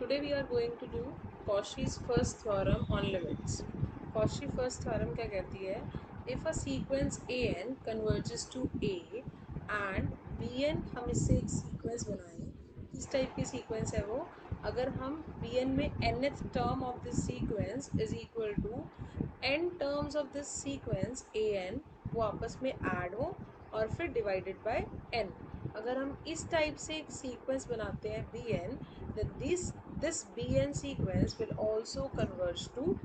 Today we are going to do Cauchy's first theorem on limits. Cauchy first theorem क्या कहती है? If a sequence an converges to a and bn, हम इससे एक sequence बनाएं. किस टाइप की sequence है वो? अगर हम bn में nth term of this sequence is equal to n terms of this sequence an वो आपस में add हो और फिर divided by n. अगर हम इस टाइप से एक सीक्वेंस बनाते हैं bn, then this bn sequence will also converge to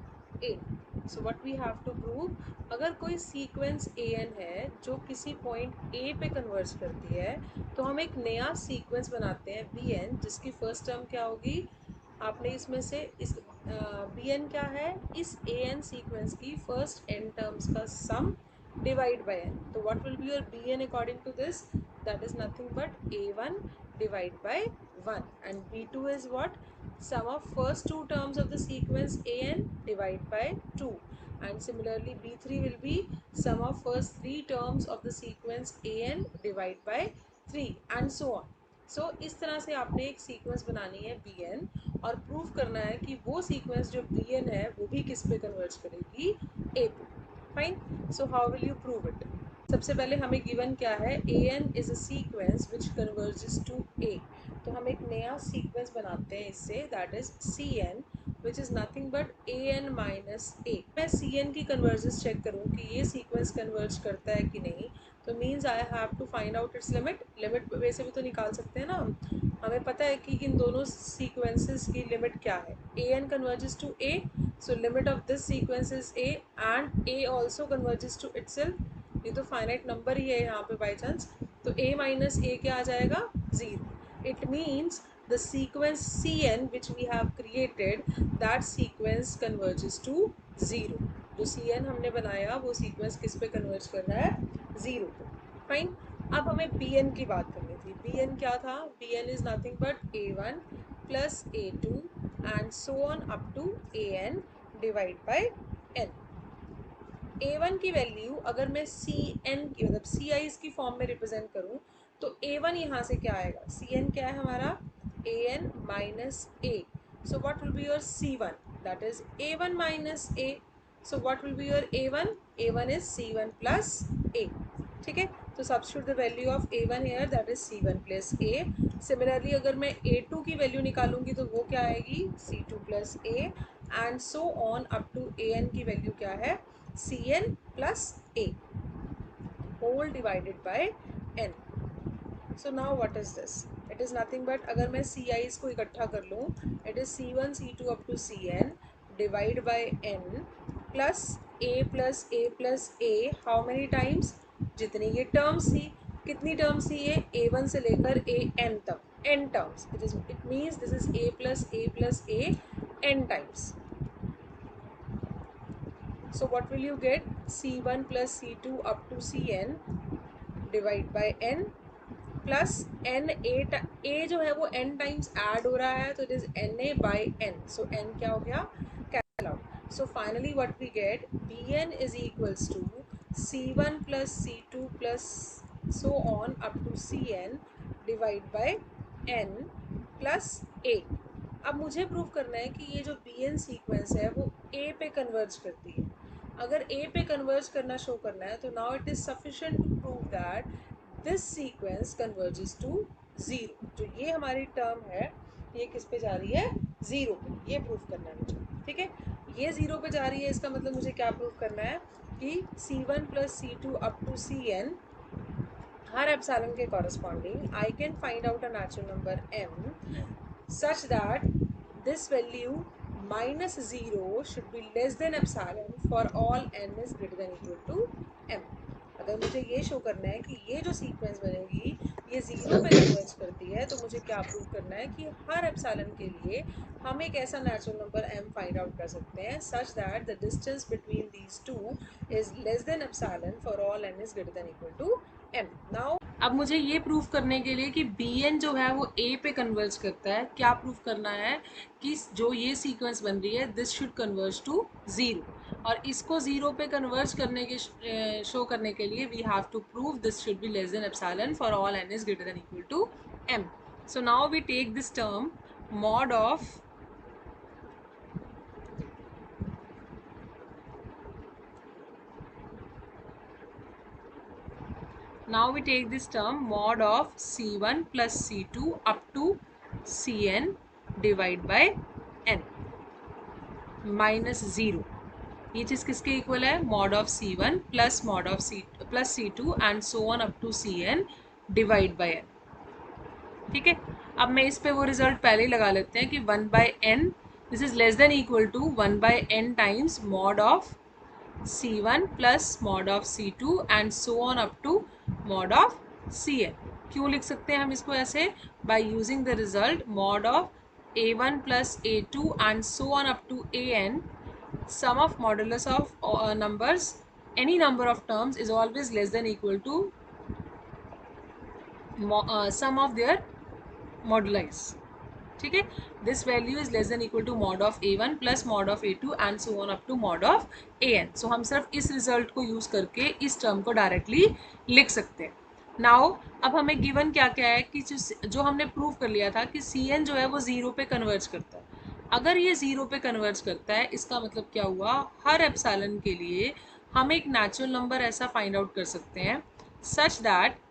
a. So what we have to prove, अगर कोई सीक्वेंस an है जो किसी पॉइंट a पे कन्वर्ज करती है तो हम एक नया सीक्वेंस बनाते हैं bn जिसकी फर्स्ट टर्म क्या होगी. आपने इसमें से इस bn क्या है, इस an सीक्वेंस की फर्स्ट n टर्म्स का सम डिवाइड बाय n. तो what will be your bn according to this? That is nothing but a1 divided by 1, and b2 is what? Sum of first two terms of the sequence an divided by 2, and similarly b3 will be sum of first three terms of the sequence an divided by 3 and so on. So इस तरह से आपने एक sequence बनानी है bn और prove करना है कि वो सीक्वेंस जो bn है वो भी किस पे कन्वर्ज करेगी, a पे. Fine. So how will you prove it? सबसे पहले हमें गिवन क्या है, an is a sequence which converges to a. तो हम एक नया सीक्वेंस बनाते हैं इससे, that is cn which is nothing but an minus a. मैं cn की कन्वर्जेस चेक करूँ कि ये सीक्वेंस कन्वर्ज करता है कि नहीं, तो means I have to find out its limit. Limit वैसे भी तो निकाल सकते हैं ना हम. हमें पता है कि इन दोनों सीक्वेंसेस की लिमिट क्या है. an converges to a, so limit of this sequence is a and a also converges to itself. ये तो फाइनाइट नंबर ही है यहाँ पे बाई चांस, तो a माइनस a क्या आ जाएगा, 0. It means the sequence cn which we have created, that sequence converges to 0. जो cn हमने बनाया वो सीक्वेंस किस पे कन्वर्ज कर रहा है, 0 पे. फाइन. अब हमें bn की बात करनी थी. bn क्या था? bn is nothing but a1 plus a2 and so on up to an divide by n. a1 की वैल्यू अगर मैं cn की मतलब ci's की फॉर्म में रिप्रेजेंट करूं तो a1 यहाँ से क्या आएगा, cn क्या है हमारा, an minus a. So what will be your c1, that is a1 minus a. So what will be your a1, a1 is c1 plus a. ठीक है, तो substitute the value of a1 here, that is c1 plus a. Similarly अगर मैं a2 की value निकालूंगी तो वो क्या आएगी, c2 plus a and so on up to an की वैल्यू क्या है, cn plus a whole divided by n. So now what is this? It is nothing but अगर मैं ci's को इकट्ठा कर लूँ, it is c1 c2 up to cn divide by n plus a plus a how many times, जितनी ये terms थी. कितनी टर्म्स थी ये, a1 से लेकर an तक, n terms. It means this is a plus a n times. So what will you get, c1 plus c2 up to cn divide by n plus n a जो है वो n times add हो रहा है तो it is na by n. So n क्या हो गया, cancel out. So finally what we get, bn is equals to c1 plus c2 plus so on up to cn divide by n plus a. अब मुझे prove करना है कि ये जो bn सीक्वेंस है वो a पे कन्वर्ज करती है. अगर a पे कन्वर्ज करना शो करना है तो now it is sufficient to prove that this sequence converges to 0. जो ये हमारी टर्म है ये किस पे जा रही है, 0 पे. ये प्रूव करना है मुझे. ठीक है, ये 0 पे जा रही है, इसका मतलब मुझे क्या प्रूव करना है कि c1 plus c2 up to cn हर एप्सिलॉन के corresponding I can find out a natural number m such that this value minus 0 should be less than epsilon for all n is greater than equal to m. अगर मुझे ये show करना है कि ये जो सीक्वेंस बनेगी ये 0 पे कन्वर्ज करती है तो मुझे क्या प्रूव करना है कि हर एप्सिलॉन के लिए हम एक ऐसा natural number m find out कर सकते हैं such that the distance between these two is less than epsilon for all n is greater than equal to m. Now अब मुझे ये प्रूफ करने के लिए कि bn जो है वो a पे कन्वर्ज करता है, क्या प्रूफ करना है कि जो ये सीक्वेंस बन रही है दिस शुड कन्वर्ज टू 0, और इसको 0 पे कन्वर्ज करने के शो करने के लिए we have to prove this should be less than epsilon for all n is greater than equal to m. So now we take this term mod of Now we take this term mod of C1 plus C2 up to Cn divide by n minus 0. ये चीज़ किसके equal है? mod of C1 plus mod of C2 and so on up to Cn divide by n. ठीक है, अब मैं इस पे वो रिजल्ट पहले ही लगा लेते हैं कि 1 by n this is less than equal to 1 by n times mod of C1 plus mod of C2 and so on up to mod of Cn. क्यों लिख सकते हैं हम इसको ऐसे? by using the result mod of A1 plus A2 and so on up to An, sum of modulus of numbers, any number of terms is always less than equal to sum of their moduli. ठीक है, this value is less than equal to mod of A1 plus mod of A2 and so on up to mod of An. So हम सिर्फ इस result को use करके इस term को directly लिख सकते हैं. नाउ अब हमें गिवन क्या क्या है कि जो हमने प्रूव कर लिया था कि Cn जो है वो 0 पे कन्वर्ज करता है. अगर ये 0 पे कन्वर्ज करता है इसका मतलब क्या हुआ? हर एप्सिलॉन के लिए हम एक नेचुरल नंबर ऐसा फाइंड आउट कर सकते हैं such that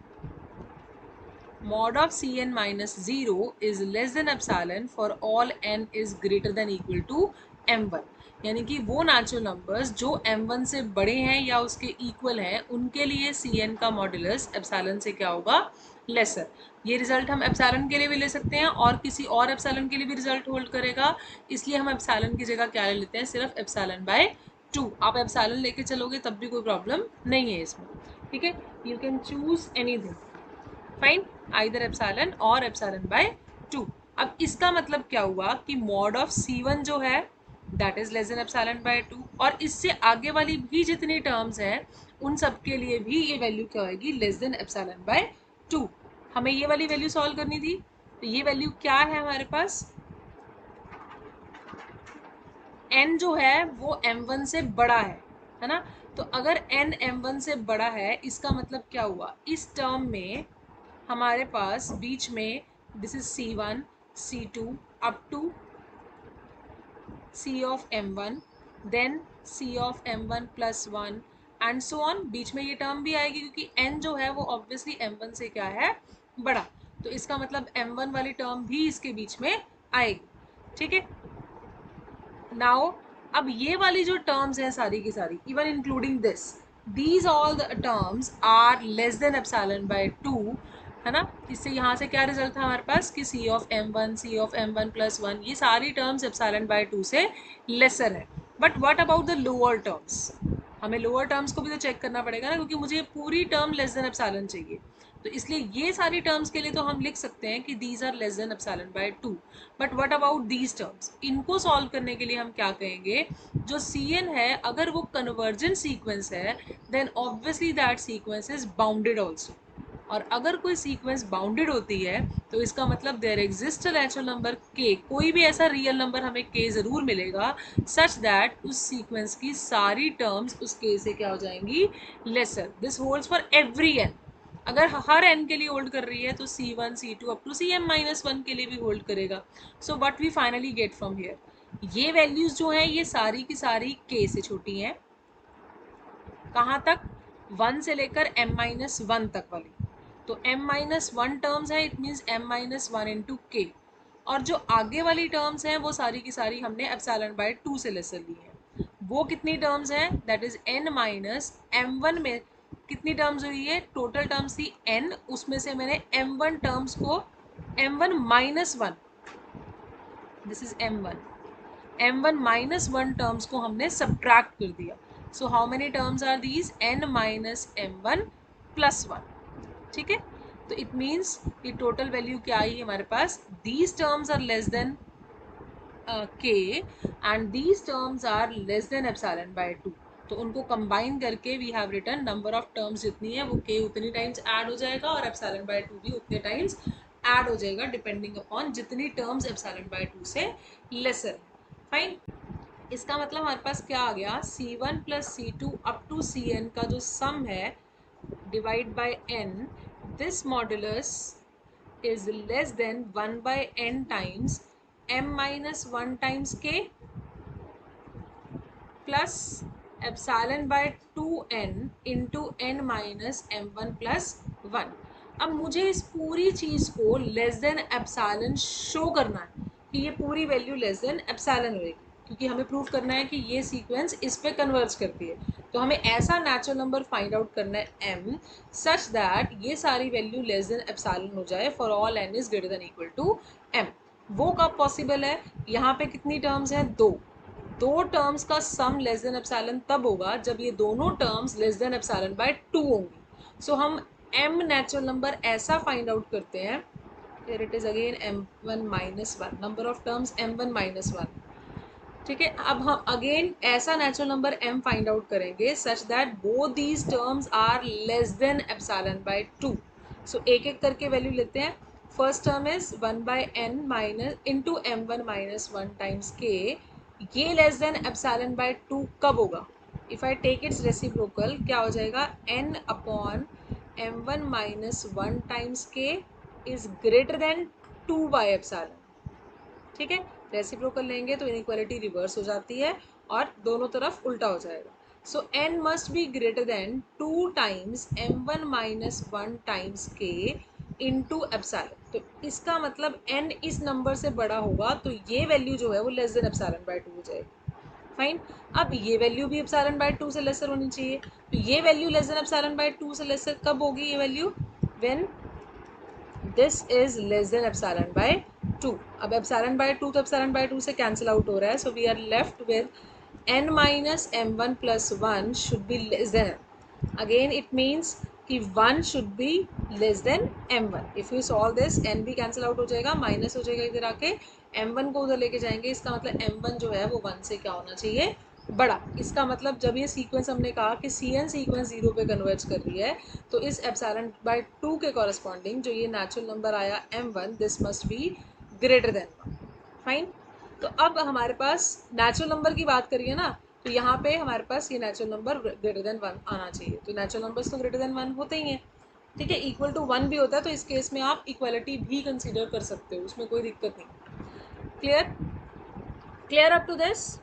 mod of Cn minus 0 is less than epsilon for all n is greater than equal to m1. यानी कि वो नेचुरल नंबर्स जो m1 से बड़े हैं या उसके इक्वल हैं उनके लिए Cn का मॉड्यूलस एप्सिलॉन से क्या होगा? लेसर. ये रिजल्ट हम एप्सिलॉन के लिए भी ले सकते हैं और किसी और एप्सिलॉन के लिए भी रिजल्ट होल्ड करेगा, इसलिए हम एप्सिलॉन की जगह क्या ले लेते हैं? सिर्फ एप्सिलॉन बाय 2. आप एप्सिलॉन लेके चलोगे तब भी कोई प्रॉब्लम नहीं है इसमें. ठीक है, you can choose anything. Fine, either epsilon और एप्सिलॉन बाय 2. अब इसका मतलब क्या हुआ कि mod of C1 जो है that is less than epsilon by 2 और इससे आगे वाली भी जितनी टर्म्स हैं उन सब के लिए भी ये वैल्यू क्या होगी? Less than epsilon by 2. हमें ये वाली वैल्यू सॉल्व करनी थी, तो ये वैल्यू क्या है हमारे पास? n जो है वो m1 से बड़ा है ना? तो अगर n m1 से बड़ा है इसका मतलब क्या हुआ? इस टर्म में हमारे पास बीच में this is C1 C2 up to C of M1 then C of M1 plus 1 and so on. बीच में ये टर्म भी आएगी क्योंकि n जो है वो ऑब्वियसली M1 से क्या है? बड़ा. तो इसका मतलब M1 वाली टर्म भी इसके बीच में आएगी. ठीक है, नाउ अब ये वाली जो टर्म्स हैं सारी की सारी even including this, these all the terms are less than epsilon by 2, है ना? इससे यहाँ से क्या रिजल्ट था हमारे पास कि C of M1 C of M1 plus 1 ये सारी टर्म्स एप्सिलॉन बाय 2 से लेसर है. But what about the lower terms? हमें लोअर टर्म्स को भी तो चेक करना पड़ेगा ना, क्योंकि मुझे पूरी टर्म लेस देन एप्सिलॉन चाहिए. तो इसलिए ये सारी टर्म्स के लिए तो हम लिख सकते हैं कि these are less than epsilon by 2. But what about these terms? इनको सॉल्व करने के लिए हम क्या कहेंगे? जो Cn है अगर वो कन्वर्जेंट सीक्वेंस है then obviously that sequence is bounded also. और अगर कोई सीक्वेंस बाउंडेड होती है तो इसका मतलब there exist a natural number k, कोई भी ऐसा रियल नंबर हमें k ज़रूर मिलेगा सच दैट उस सीक्वेंस की सारी टर्म्स उस k से क्या हो जाएंगी? Lesser. This holds for every n. अगर हर n के लिए होल्ड कर रही है तो C1 C2 up to Cm-1 के लिए भी होल्ड करेगा. So what we finally get from here, ये वैल्यूज जो हैं ये सारी की सारी k से छोटी हैं. कहाँ तक? 1 से लेकर m-1 तक वाली. तो m-1 टर्म्स है, इट मीन्स m-1 इंटू के. और जो आगे वाली टर्म्स हैं वो सारी की सारी हमने एप्सिलॉन बाय 2 से लेसर ली है. वो कितनी टर्म्स हैं? That is n minus m1 में कितनी टर्म्स हुई है? टोटल टर्म्स थी n, उसमें से मैंने m1 टर्म्स को m1 minus 1, this is m1 minus 1 terms को हमने सब्ट्रैक्ट कर दिया. So how many terms are these? n minus m1 plus 1. ठीक है, तो इट मीन्स ये टोटल वैल्यू क्या आई हमारे पास? These terms are less than k and these terms are less than epsilon by 2. तो उनको कंबाइन करके we have written number of terms जितनी है वो k उतनी टाइम्स ऐड हो जाएगा और एप्सिलॉन बाय 2 भी उतने टाइम्स ऐड हो जाएगा डिपेंडिंग अपॉन जितनी टर्म्स एप्सिलॉन बाय 2 से लेसर. फाइन, इसका मतलब हमारे पास क्या आ गया? C1 plus C2 up to Cn का जो सम है divide by n, this modulus is less than 1 by n times m minus 1 times k plus epsilon bye 2n into n minus m1 plus 1। अब मुझे इस पूरी चीज़ को लेस देन एप्सिलॉन शो करना है कि ये पूरी वैल्यू लेस देन एप्सिलॉन होगी, क्योंकि हमें प्रूव करना है कि ये सीक्वेंस इस पे कन्वर्ज करती है। तो हमें ऐसा नेचुरल नंबर फाइंड आउट करना है m सच दैट ये सारी वैल्यू लेस देन एप्सिलॉन हो जाए for all n is greater than equal to m। वो कब पॉसिबल है? यहाँ पे कितनी टर्म्स हैं? दो टर्म्स का सम लेस देन एप्सिलॉन तब होगा जब ये दोनों terms less than epsilon by 2 होंगी। सो हम m नेचुरल नंबर ऐसा फाइंड आउट करते हैं, here it is again m1 minus 1, number of terms m1 minus 1। ठीक है, अब हम अगेन ऐसा natural number m find out करेंगे such that both these terms are less than epsilon by 2। सो एक एक करके वैल्यू लेते हैं। First term is 1 by n minus into m1 minus 1 times k। ये लेस देन एप्सिलॉन बाय 2 कब होगा? If I take its reciprocal क्या हो जाएगा? n upon m1 minus 1 times k is greater than 2 by epsilon. ठीक है, reciprocal लेंगे तो इनइक्वालिटी रिवर्स हो जाती है और दोनों तरफ उल्टा हो जाएगा। सो n must be greater than 2 times m1 minus 1 times k into epsilon. तो इसका मतलब n इस नंबर से बड़ा होगा तो ये वैल्यू जो है वो लेस देन एप्सिलॉन बाय 2 हो जाएगी। फाइन। अब ये वैल्यू भी एप्सिलॉन बाय 2 से लेसर होनी चाहिए, तो ये value less than epsilon by 2 से लेसर कब होगी? ये value when this is less than epsilon by 2। अब एप्सिलॉन बाय 2 तो एप्सिलॉन बाय 2 से कैंसिल आउट हो रहा है, so we are left with n minus m1 plus 1 should be less than m। Again it means कि 1 should be less than m1। If you solve this n भी cancel out हो जाएगा, minus हो जाएगा इधर आके, m1 को उधर लेके जाएंगे, इसका मतलब m1 जो है वो 1 से क्या होना चाहिए? बड़ा। इसका मतलब जब ये सीक्वेंस हमने कहा कि cn सीक्वेंस 0 पे कन्वर्ज कर रही है तो इस एप्सिलॉन बाय 2 के कॉरस्पॉन्डिंग जो ये नेचुरल नंबर आया m1 this must be greater than 1। Fine. तो अब हमारे पास नेचुरल नंबर की बात करिए ना, तो यहाँ पे हमारे पास ये नेचुरल नंबर ग्रेटर देन 1 आना चाहिए। तो नेचुरल नंबर्स तो ग्रेटर देन 1 होते ही हैं। ठीक है, इक्वल टू 1 भी होता है तो इस केस में आप इक्वलिटी भी कंसीडर कर सकते हो, उसमें कोई दिक्कत नहीं। Clear? Clear up to this?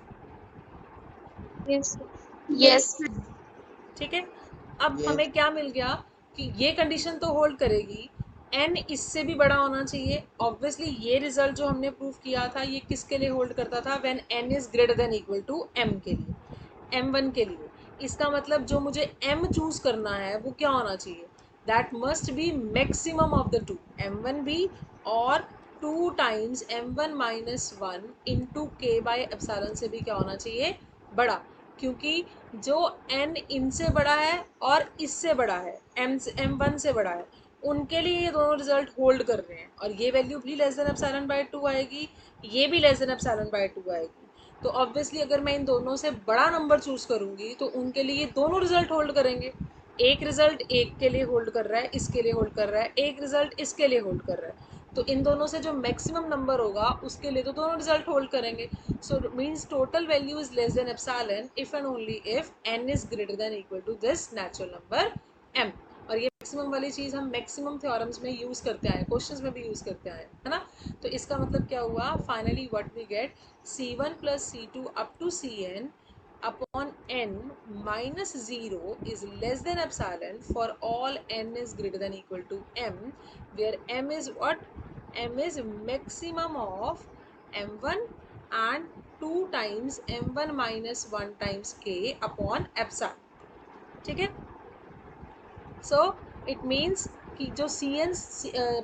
Yes. Yes. ठीक है, अब हमें क्या मिल गया कि ये कंडीशन तो होल्ड करेगी, n इससे भी बड़ा होना चाहिए। ऑब्वियसली ये रिजल्ट जो हमने प्रूव किया था ये किसके लिए होल्ड करता था? When n is greater than equal to m के लिए, m1 के लिए। इसका मतलब जो मुझे m चूज करना है वो क्या होना चाहिए? That must be maximum of the two, m1 भी और 2 टाइम्स m1 माइनस 1 इंटू के बाई एप्सिलॉन से भी क्या होना चाहिए? बड़ा। क्योंकि जो n इनसे बड़ा है और इससे बड़ा है, m1 से बड़ा है, उनके लिए ये दोनों रिजल्ट होल्ड कर रहे हैं और ये वैल्यू भी लेस देन एप्सिलॉन बाय 2 आएगी, ये भी लेस देन एप्सिलॉन बाय 2 आएगी। तो ऑब्वियसली अगर मैं इन दोनों से बड़ा नंबर चूज करूंगी तो उनके लिए ये दोनों रिजल्ट होल्ड करेंगे। एक रिजल्ट एक के लिए होल्ड कर रहा है, इसके लिए होल्ड कर रहा है, एक रिजल्ट इसके लिए होल्ड कर रहा है, तो इन दोनों से जो मैक्सिमम नंबर होगा उसके लिए तो दोनों रिजल्ट होल्ड करेंगे। So it means total value is less than epsilon if and only if n is greater than equal to this natural number m। और ये मैक्सिमम वाली चीज़ हम मैक्सिमम थ्योरम्स में यूज़ करते आए, क्वेश्चंस में भी यूज़ करते आए, है ना? तो इसका मतलब क्या हुआ? Finally what we get, c1 plus c2 up to cn upon n minus 0 is less than epsilon for all n is greater than equal to m, where m is what? M is maximum of m1 and 2 times m1 minus 1 times k upon epsilon। ठीक है, so it means कि जो C n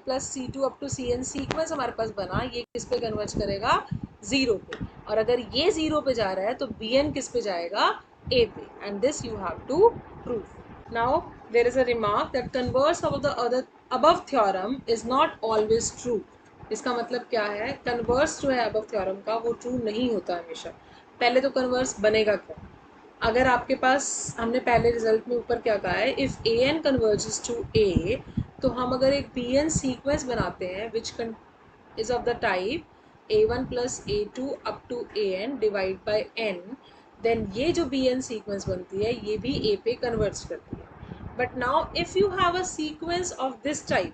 plus C two up to C n sequence हमारे पास बना ये किस पे कन्वर्ज करेगा? ज़ीरो पे। और अगर ये ज़ीरो पे जा रहा है तो बी एन किस पे जाएगा? ए पे। And this you have to prove. Now there is a remark that converse of the other above theorem is not always true. इसका मतलब क्या है? कन्वर्स जो है अबव थ्योरम का वो ट्रू नहीं होता हमेशा। पहले तो कन्वर्स बनेगा क्या? अगर आपके पास, हमने पहले रिजल्ट में ऊपर क्या कहा है, if a n converges to a, तो हम अगर एक बी एन सीक्वेंस बनाते हैं which is of the type a one plus a two up to a n divide by n, then ये जो बी एन सीक्वेंस बनती है ये भी ए पे कन्वर्ज करती है। But now if you have a sequence of this type,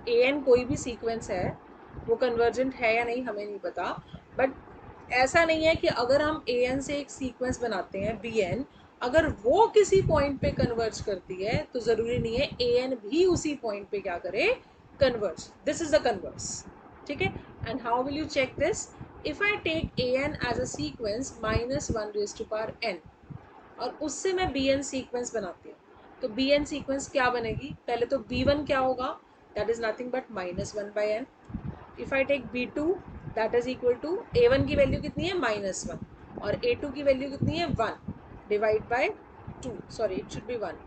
A n कोई भी सीक्वेंस है, वो कन्वर्जेंट है या नहीं हमें नहीं पता, बट ऐसा नहीं है कि अगर हम ए एन से एक सीक्वेंस बनाते हैं बी एन, अगर वो किसी पॉइंट पे कन्वर्ज करती है तो ज़रूरी नहीं है ए एन भी उसी पॉइंट पे क्या करे, converge. This is the converse. ठीक है. And how will you check this? If I take A n as a sequence minus one raise to power n और उससे मैं बी एन सीक्वेंस बनाती हूँ, तो बी एन सीक्वेंस क्या बनेगी? पहले तो बी वन क्या होगा? That is nothing but minus one by n. If I take B two that is equal to A one की वैल्यू कितनी है? Minus one. और ए टू की वैल्यू कितनी है? One divide by two. Sorry, it should be one.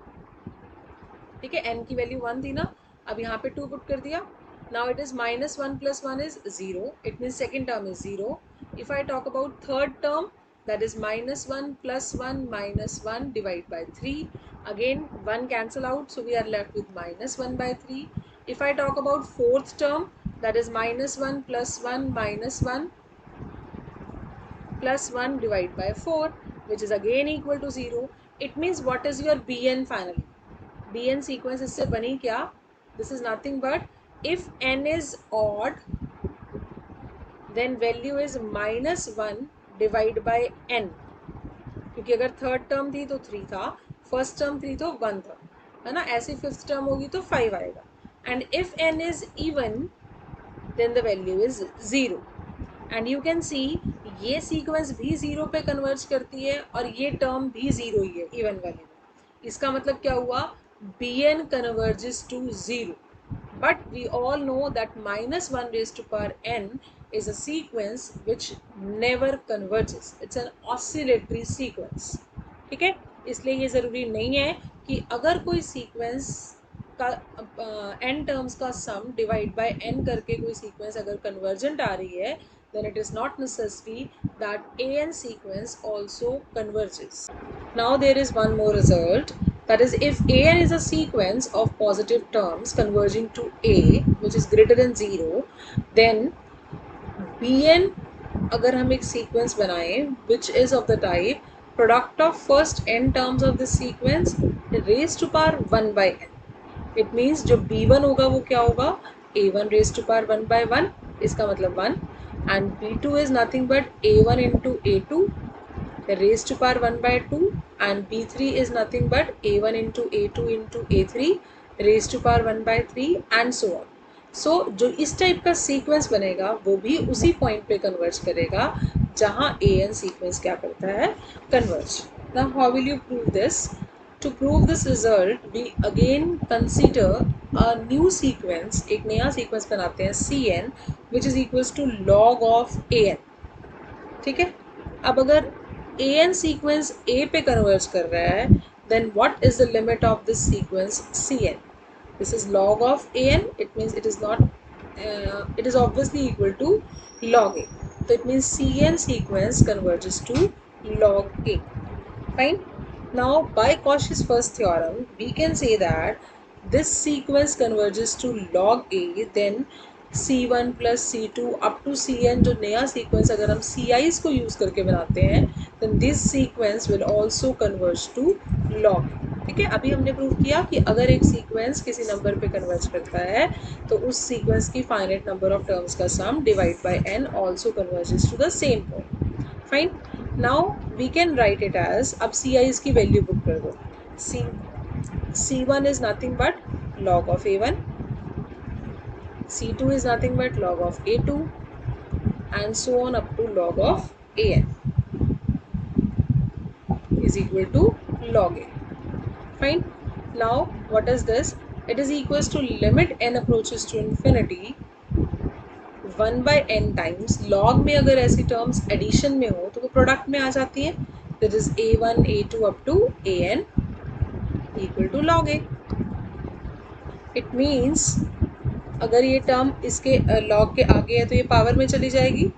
ठीक है, N की वैल्यू वन थी ना, अब यहाँ पे टू पुट कर दिया. Now it is minus one plus one is zero. It mean second term is zero. If I talk about third term, that is minus 1 plus 1 minus 1 divided by 3. Again 1 cancel out, so we are left with minus 1 by 3. If I talk about fourth term, that is minus 1 plus 1 minus 1 plus 1 divided by 4, which is again equal to 0. It means what is your bn finally? Bn sequence इससे बनी क्या? This is nothing but if n is odd, then value is minus 1 divided by n. क्योंकि अगर third term थी तो three था, first term थी तो वन था, है ना. ऐसे फिफ्थ टर्म होगी तो फाइव आएगा. And if n is even then the value is zero. And you can see ये सीक्वेंस भी ज़ीरो पे कन्वर्ज करती है और ये टर्म भी ज़ीरो ही है इवन वैल्यू में. इसका मतलब क्या हुआ? B n converges to zero. But we all know that minus 1 raised to power n is a sequence which never converges. It's an oscillatory sequence. ठीक है. इसलिए ये ज़रूरी नहीं है कि अगर कोई सीक्वेंस का n टर्म्स का सम डिवाइड बाय n करके कोई सीक्वेंस अगर कन्वर्जेंट आ रही है, then it is not necessary that an sequence also converges. Now there is one more result. That is, if an is a sequence of positive terms converging to a which is greater than 0, then bn अगर हम एक sequence बनाएं which is of the type product of first n terms of this sequence raised to power 1 by n. It means जो b1 होगा वो क्या होगा? a1 raised to power 1 by 1, इसका मतलब 1. And b2 is nothing but a1 into a2 raised to power 1 by 2, and b3 is nothing but a1 into a2 into a3 raised to power 1 by 3 and so on. So जो इस type का sequence बनेगा वो भी उसी point पे converge करेगा जहाँ ए एन सीक्वेंस क्या करता है? Converge. Now how will you prove this? To prove this result, we again consider a new sequence. एक नया सीक्वेंस बनाते हैं Cn which is equals to log of An. ठीक है. अब अगर ए एन सीक्वेंस ए पे कन्वर्ज कर रहा है, then what is the limit of this sequence C n? This is log of A n. It means it is not, it is obviously equal to log A. तो it means C n sequence converges to log A. Fine. Now by Cauchy's first theorem we can say that this sequence converges to log a, then C1 plus C2 up to Cn जो नया sequence अगर हम CIs को use करके बनाते हैं, then this sequence will also converge to log. ठीक है. अभी हमने प्रूव किया कि अगर एक सीक्वेंस किसी नंबर पे कन्वर्ज करता है तो उस सीक्वेंस की फाइनाइट नंबर ऑफ टर्म्स का sum divide by n also converges to the same point. Fine. Now we can write it as, अब CIs की वैल्यू पुट कर दो. C1 is nothing but log of A1, C2 is nothing but log of A2 and so on up to log of AN is equal to log A. Fine. Now what is this? It is equals to limit n approaches to infinity 1 by n times log में अगर ऐसी terms addition में हो तो वो product में आ जाती है. That is A1 A2 up to AN equal to log A. It means अगर ये टर्म इसके लॉग के आगे है तो ये पावर में चली जाएगी.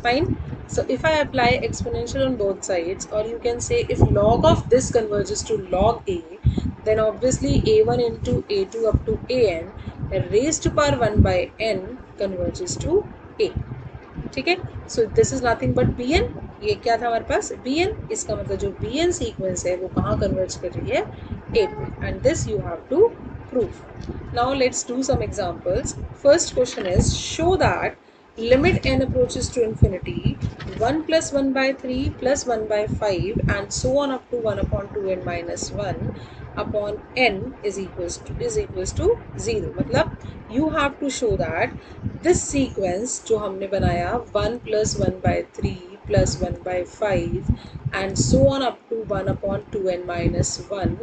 Fine. So if I apply exponential on both sides, or you can say if log of this converges to log a, then obviously a1 into a2 up to an raised to power 1 by n converges to a. ठीक है. So this is nothing but bn. ये क्या था हमारे पास? bn. इसका मतलब जो bn sequence है वो कहाँ कन्वर्ज कर रही है? a पे. And this you have to proof. Now let's do some examples. First question is, show that limit n approaches to infinity 1 plus 1 by 3 plus 1 by 5 and so on up to 1 upon 2n minus 1 upon n is equals to 0. मतलब you have to show that this sequence जो हमने बनाया 1 plus 1 by 3 plus 1 by 5 and so on up to 1 upon 2n minus 1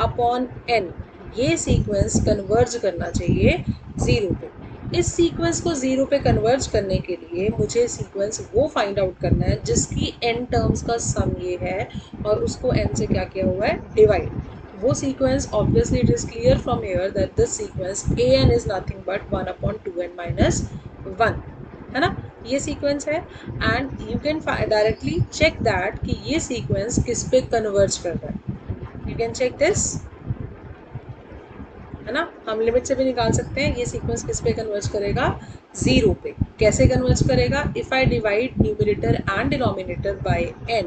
upon n, ये sequence converge करना चाहिए 0 पे. इस sequence को 0 पे कन्वर्ज करने के लिए मुझे सीक्वेंस वो फाइंड आउट करना है जिसकी n टर्म्स का सम ये है और उसको n से क्या किया हुआ है, डिवाइड. वो sequence obviously it is clear from here that this sequence an is nothing but 1 upon 2n minus 1, है ना. ये सीक्वेंस है and you can directly check that कि ये सीक्वेंस किस पे कन्वर्ज कर रहा है. यू कैन चेक दिस, है ना. हम लिमिट से भी निकाल सकते हैं ये सीक्वेंस किस पे कन्वर्ज करेगा, 0 पे. कैसे कन्वर्ज करेगा, if I divide numerator and denominator by n,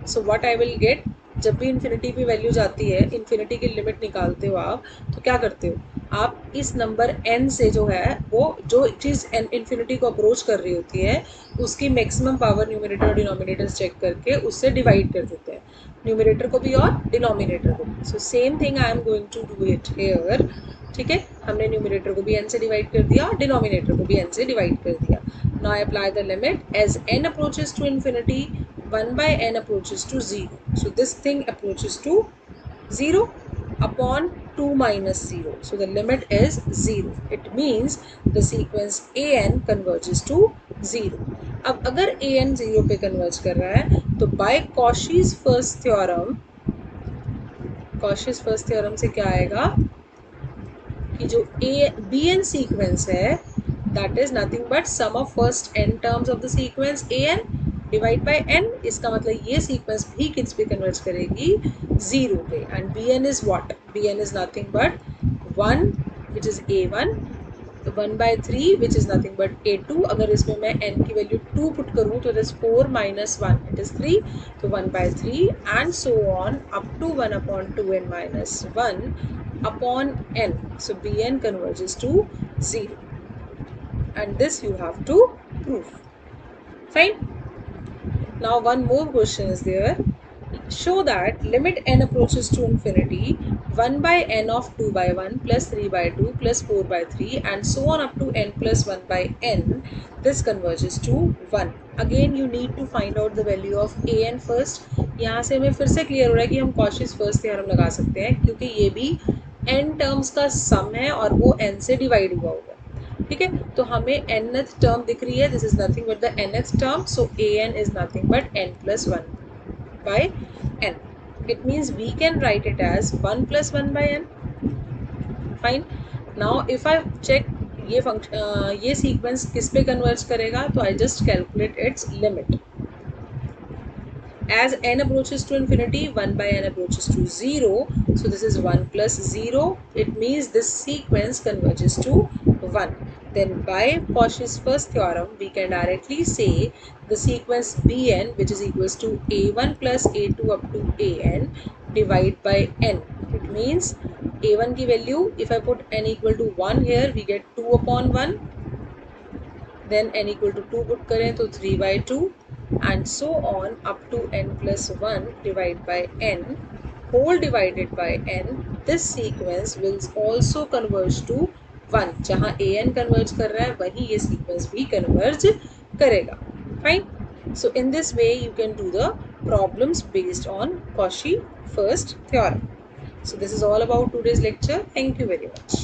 so what I will get. जब भी इन्फिनिटी की वैल्यू जाती है, इन्फिनिटी की लिमिट निकालते हो आप, तो क्या करते हो आप, इस नंबर n से जो है वो जो चीज़ इन्फिनिटी को अप्रोच कर रही होती है उसकी मैक्सिमम पावर न्यूमरेटर और डिनोमिनेटर चेक करके उससे डिवाइड कर देते हैं, न्यूमरेटर को भी और डिनोमिनेटर को भी. So same thing I am going to do it here. ठीक है, हमने न्यूमरेटर को भी n से डिवाइड कर दिया और डिनोमिनेटर को भी n से डिवाइड कर दिया. Now I apply the limit as n approaches to infinity 1 by n approaches to 0. So this thing approaches to 0 upon 2 minus 0. So the limit is 0. It means the sequence an converges to 0. अब अगर an 0 पे converge कर रहा है तो by Cauchy's first theorem से क्या आएगा कि जो bn sequence है that is nothing but sum of first n terms of the sequence an divide by n. इसका मतलब ये सीक्वेंस भी किस पे कन्वर्ज करेगी, 0 पे. And bn is what, bn is nothing but 1 which is a1, 1 by 3 which is nothing but a2. अगर इसमें मैं n की वैल्यू 2 पुट करूँ तो it is 4 minus 1 it is 3, तो 1 by 3 and so on up to 1 upon 2n minus 1 upon n. So bn converges to 0 and this you have to prove. Fine. Now one more question is there. Show that limit n approaches to infinity 1 by n of 2 by 1 plus 3 by 2 plus 4 by 3 and so on up to n plus 1 by n. This converges to 1. Again you need to find out the value of an first. यहाँ से हमें फिर से clear हो रहा है कि हम Cauchy's first theorem लगा सकते हैं क्योंकि ये भी n टर्म्स का सम है और वो n से डिवाइड हुआ होगा. ठीक है, तो हमें nth टर्म दिख रही है, this is nothing but the nth term. So an is nothing but n plus 1 by n. It means we can write it as 1 plus 1 by n. Fine. Now if I check ये function ये sequence किस पे converge करेगा, तो I just calculate its limit. As n approaches to infinity, 1 by n approaches to 0. So this is 1 plus 0. It means this sequence converges to 1. Then by Cauchy's first theorem, we can directly say the sequence bn, which is equals to a1 plus a2 up to an, divide by n. It means a1 की value, if I put n equal to 1 here, we get 2 upon 1. Then n equal to 2 put करें तो 3 by 2. And so on up to n plus 1 divided by n whole divided by n. This sequence will also converge to 1. जहाँ an converge कर रहा है वही ये sequence भी converge करेगा. Fine. So in this way you can do the problems based on Cauchy first theorem. So this is all about today's lecture. Thank you very much.